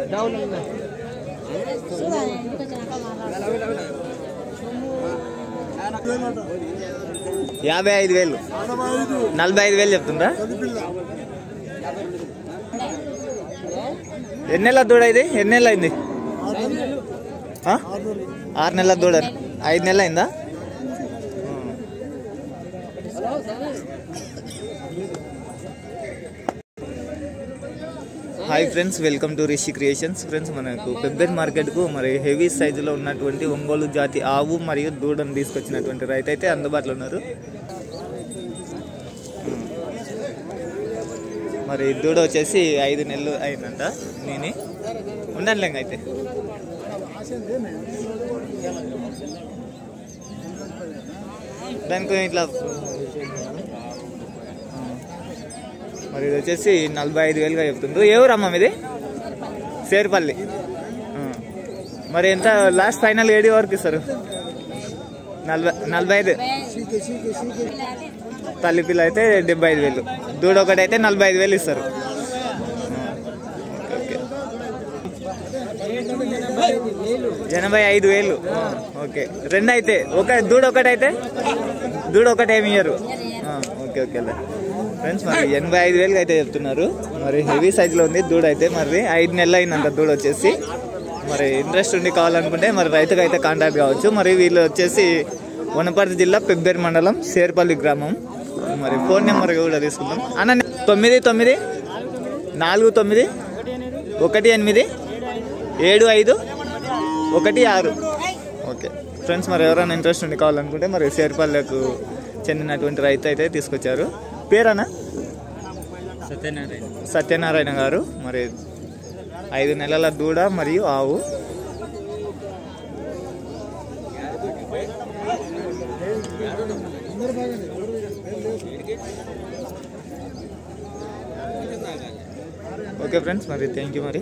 $55,000 $45,000 చెప్తుందా? ఎన్ని నెలల దూడ ఇది? ఎన్ని నెలలు అయింది? 6 నెలల దూడ. 5 నెలలు అయిందా? Hi friends, welcome to Rishi creations. Friends, మనకు పెబ్బేర్ మార్కెట్కు మరి హెవీ సైజులో ఉన్నటువంటి ఒంగోలు జాతి ఆవు మరియు దూడను తీసుకొచ్చినటువంటి రైతు అయితే అందుబాటులో ఉన్నారు. మరి దూడ వచ్చేసి 5 నెలలు అయిందంట. నేను ఉండండి అయితే దానికి ఇట్లా మరి ఇది వచ్చేసి 45,000గా చెప్తుండ్రు. ఎవరమ్మా ఇది? సేర్పల్లి. మరి ఎంత లాస్ట్ ఫైనల్ ఏడి వరకు ఇస్తారు? 45. తల్లి పిల్ల అయితే 75,000, దూడ ఒకటి అయితే 45,000 ఇస్తారు. ఓకే, 85,000. ఓకే, రెండు అయితే దూడ ఒకటి ఏమి ఇయ్యరు. ఓకే ఓకే ఫ్రెండ్స్, మరి 85,000 అయితే చెప్తున్నారు. మరి హెవీ సైజులో ఉంది దూడ అయితే. మరి 5 నెలలు అయిందంట దూడ వచ్చేసి. మరి ఇంట్రెస్ట్ ఉండి కావాలనుకుంటే మరి రైతుకు అయితే కాంటాక్ట్ కావచ్చు. మరి వీళ్ళు వచ్చేసి వనపర్తి జిల్లా పెబ్బేర్ మండలం సేర్పల్లి గ్రామం. మరి ఫోన్ నెంబర్ కూడా తీసుకుందాం అన్న. 9949187516. ఓకే ఫ్రెండ్స్, మరి ఎవరైనా ఇంట్రెస్ట్ ఉండి కావాలనుకుంటే మరి సేర్పల్లికు చెందినటువంటి రైతు అయితే తీసుకొచ్చారు. పేరన్నా? సత్యనారాయణ గారు. మరి 5 నెలల దూడ మరియు ఆవు. ఓకే ఫ్రెండ్స్, మరి థ్యాంక్ యూ. మరి